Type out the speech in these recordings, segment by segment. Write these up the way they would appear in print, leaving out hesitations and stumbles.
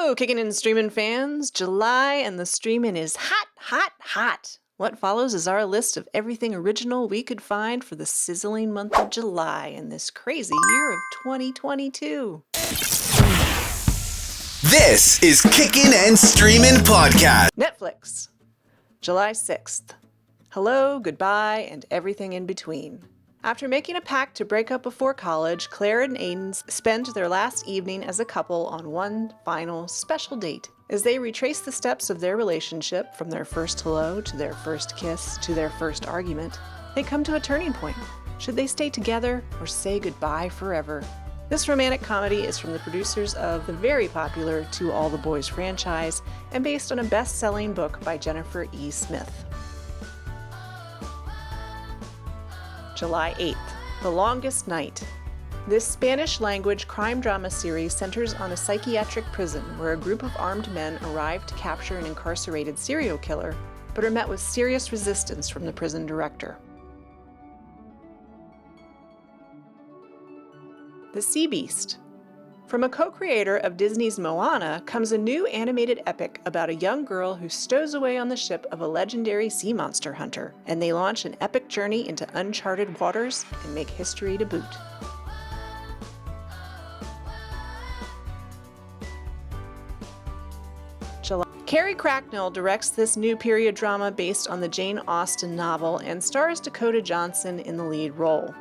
Hello, kicking and streaming fans. July and the streaming is hot, hot, hot. What follows is our list of everything original we could find for the sizzling month of July in this crazy year of 2022. This is Kickin' and Streamin' Podcast. Netflix, July 6th. Hello, goodbye, and everything in between. After making a pact to break up before college, Claire and Aiden spend their last evening as a couple on one final special date. As they retrace the steps of their relationship, from their first hello to their first kiss to their first argument, they come to a turning point. Should they stay together or say goodbye forever? This romantic comedy is from the producers of the very popular To All the Boys franchise and based on a best-selling book by Jennifer E. Smith. July 8th, The Longest Night. This Spanish-language crime drama series centers on a psychiatric prison where a group of armed men arrive to capture an incarcerated serial killer, but are met with serious resistance from the prison director. The Sea Beast. From a co-creator of Disney's Moana comes a new animated epic about a young girl who stows away on the ship of a legendary sea monster hunter, and they launch an epic journey into uncharted waters and make history to boot. July. Carrie Cracknell directs this new period drama based on the Jane Austen novel and stars Dakota Johnson in the lead role.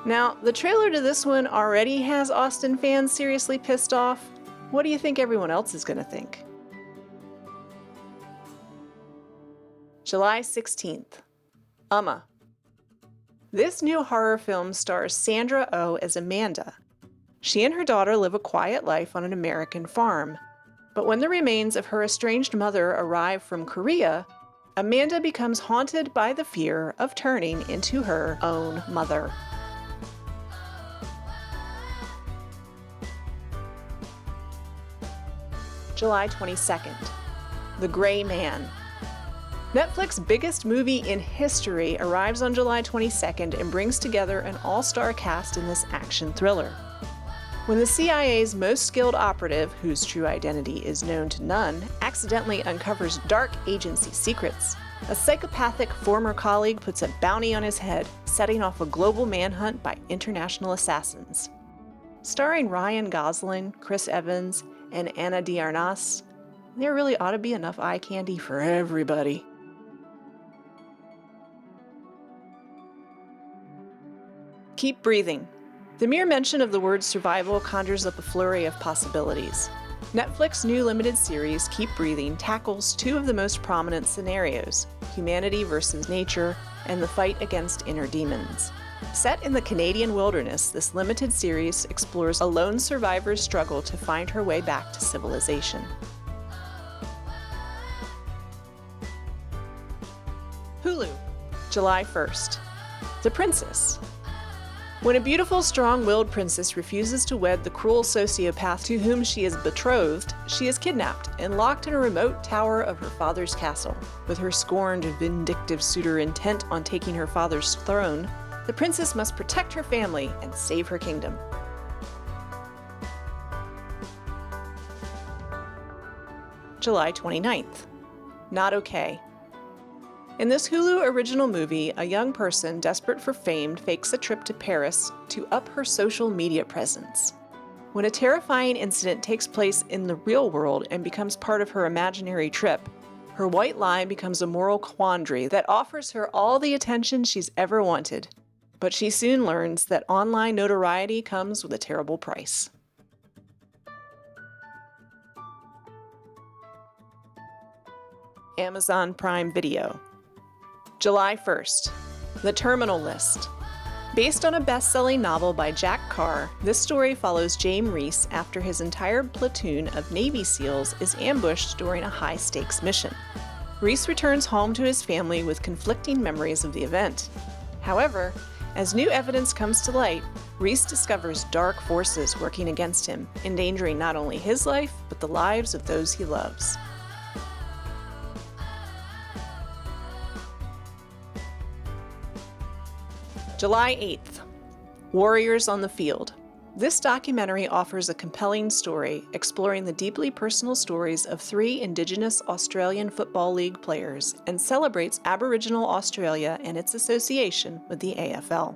Now, the trailer to this one already has Austen fans seriously pissed off. What do you think everyone else is going to think? July 16th. Uma. This new horror film stars Sandra Oh as Amanda. She and her daughter live a quiet life on an American farm. But when the remains of her estranged mother arrive from Korea, Amanda becomes haunted by the fear of turning into her own mother. July 22nd, The Gray Man. Netflix's biggest movie in history arrives on July 22nd and brings together an all-star cast in this action thriller. When the CIA's most skilled operative, whose true identity is known to none, accidentally uncovers dark agency secrets, a psychopathic former colleague puts a bounty on his head, setting off a global manhunt by international assassins. Starring Ryan Gosling, Chris Evans, and Ana de Armas, there really ought to be enough eye candy for everybody. Keep breathing. The mere mention of the word survival conjures up a flurry of possibilities. Netflix's new limited series, Keep Breathing, tackles two of the most prominent scenarios: humanity versus nature, and the fight against inner demons. Set in the Canadian wilderness, this limited series explores a lone survivor's struggle to find her way back to civilization. Hulu, July 1st. The Princess. When a beautiful, strong-willed princess refuses to wed the cruel sociopath to whom she is betrothed, she is kidnapped and locked in a remote tower of her father's castle. With her scorned, vindictive suitor intent on taking her father's throne, the princess must protect her family and save her kingdom. July 29th. Not Okay. In this Hulu original movie, a young person desperate for fame fakes a trip to Paris to up her social media presence. When a terrifying incident takes place in the real world and becomes part of her imaginary trip, her white lie becomes a moral quandary that offers her all the attention she's ever wanted. But she soon learns that online notoriety comes with a terrible price. Amazon Prime Video. July 1st. The Terminal List. Based on a best-selling novel by Jack Carr, this story follows James Reese after his entire platoon of Navy SEALs is ambushed during a high-stakes mission. Reese returns home to his family with conflicting memories of the event. However, as new evidence comes to light, Reese discovers dark forces working against him, endangering not only his life, but the lives of those he loves. July 8th. Warriors on the Field. This documentary offers a compelling story exploring the deeply personal stories of 3 Indigenous Australian Football League players and celebrates Aboriginal Australia and its association with the AFL.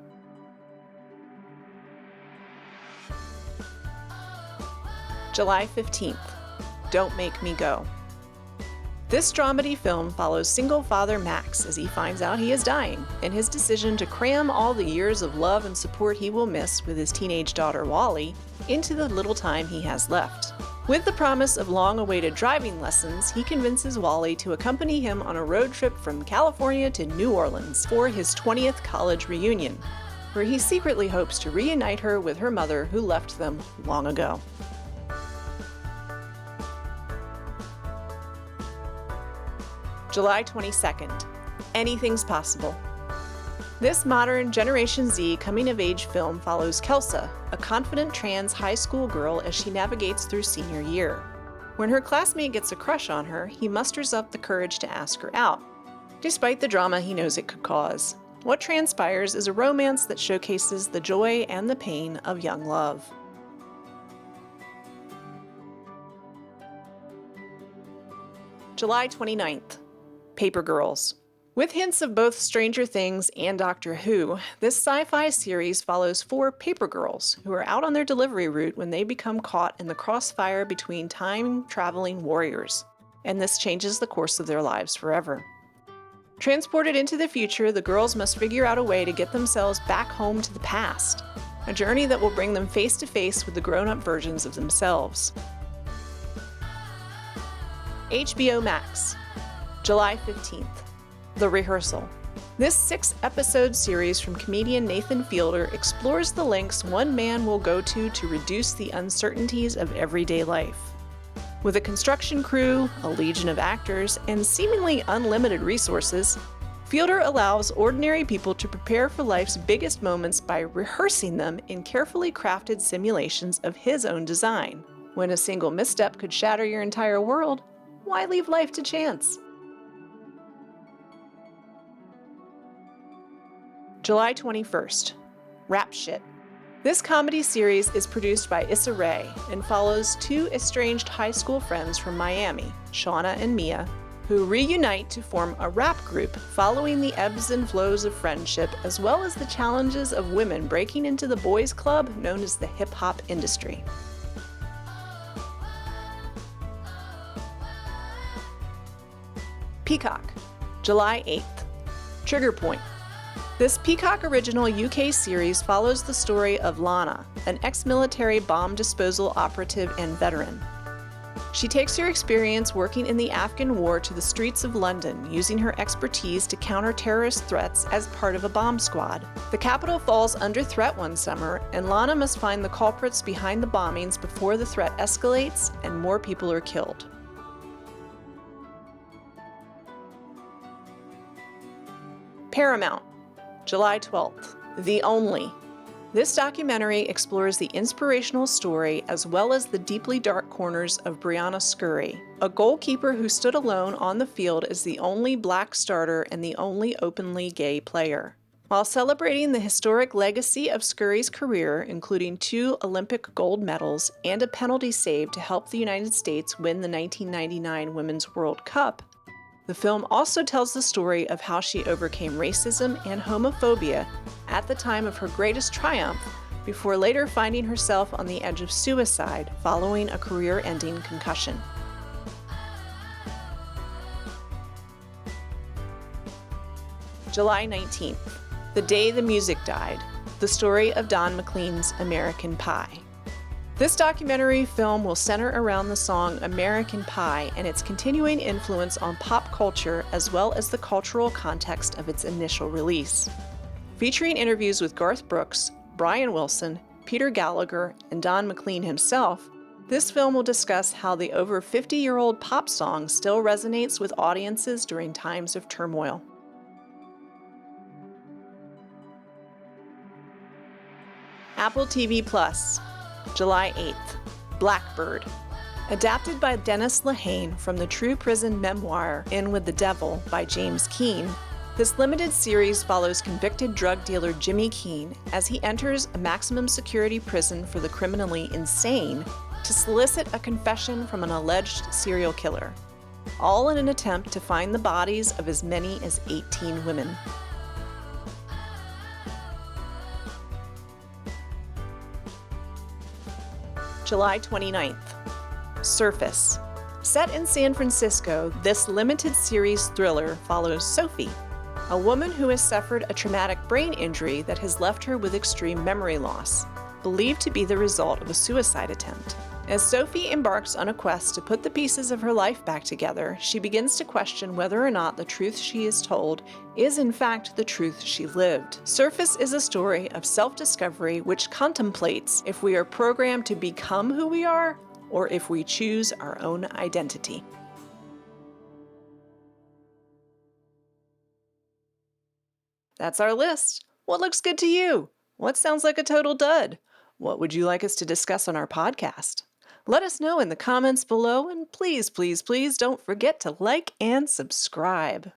July 15th, Don't Make Me Go. This dramedy film follows single father Max as he finds out he is dying and his decision to cram all the years of love and support he will miss with his teenage daughter Wally into the little time he has left. With the promise of long-awaited driving lessons, he convinces Wally to accompany him on a road trip from California to New Orleans for his 20th college reunion, where he secretly hopes to reunite her with her mother who left them long ago. July 22nd, Anything's Possible. This modern Generation Z coming-of-age film follows Kelsa, a confident trans high school girl as she navigates through senior year. When her classmate gets a crush on her, he musters up the courage to ask her out, despite the drama he knows it could cause. What transpires is a romance that showcases the joy and the pain of young love. July 29th, Paper Girls. With hints of both Stranger Things and Doctor Who, this sci-fi series follows 4 paper girls who are out on their delivery route when they become caught in the crossfire between time-traveling warriors, and this changes the course of their lives forever. Transported into the future, the girls must figure out a way to get themselves back home to the past, a journey that will bring them face to face with the grown-up versions of themselves. HBO Max, July 15th, The Rehearsal. This 6-episode series from comedian Nathan Fielder explores the lengths one man will go to reduce the uncertainties of everyday life. With a construction crew, a legion of actors, and seemingly unlimited resources, Fielder allows ordinary people to prepare for life's biggest moments by rehearsing them in carefully crafted simulations of his own design. When a single misstep could shatter your entire world, why leave life to chance? July 21st, Rap Shit. This comedy series is produced by Issa Rae and follows 2 estranged high school friends from Miami, Shauna and Mia, who reunite to form a rap group following the ebbs and flows of friendship as well as the challenges of women breaking into the boys' club known as the hip-hop industry. Peacock, July 8th, Trigger Point. This Peacock original UK series follows the story of Lana, an ex-military bomb disposal operative and veteran. She takes her experience working in the Afghan war to the streets of London, using her expertise to counter terrorist threats as part of a bomb squad. The capital falls under threat one summer, and Lana must find the culprits behind the bombings before the threat escalates and more people are killed. Paramount, July 12th, The Only. This documentary explores the inspirational story as well as the deeply dark corners of Brianna Scurry, a goalkeeper who stood alone on the field as the only black starter and the only openly gay player. While celebrating the historic legacy of Scurry's career, including 2 Olympic gold medals and a penalty save to help the United States win the 1999 Women's World Cup, the film also tells the story of how she overcame racism and homophobia at the time of her greatest triumph, before later finding herself on the edge of suicide following a career-ending concussion. July 19th, The Day the Music Died, the story of Don McLean's American Pie. This documentary film will center around the song American Pie and its continuing influence on pop culture as well as the cultural context of its initial release. Featuring interviews with Garth Brooks, Brian Wilson, Peter Gallagher, and Don McLean himself, this film will discuss how the over 50-year-old pop song still resonates with audiences during times of turmoil. Apple TV Plus, July 8th, Blackbird. Adapted by Dennis Lehane from the true prison memoir In with the Devil by James Keane, This limited series follows convicted drug dealer Jimmy Keene as he enters a maximum security prison for the criminally insane to solicit a confession from an alleged serial killer, all in an attempt to find the bodies of as many as 18 women. July 29th. Surface. Set in San Francisco, this limited series thriller follows Sophie, a woman who has suffered a traumatic brain injury that has left her with extreme memory loss, believed to be the result of a suicide attempt. As Sophie embarks on a quest to put the pieces of her life back together, she begins to question whether or not the truth she is told is in fact the truth she lived. Surface is a story of self-discovery which contemplates if we are programmed to become who we are or if we choose our own identity. That's our list. What looks good to you? What sounds like a total dud? What would you like us to discuss on our podcast? Let us know in the comments below, and please, please, please don't forget to like and subscribe.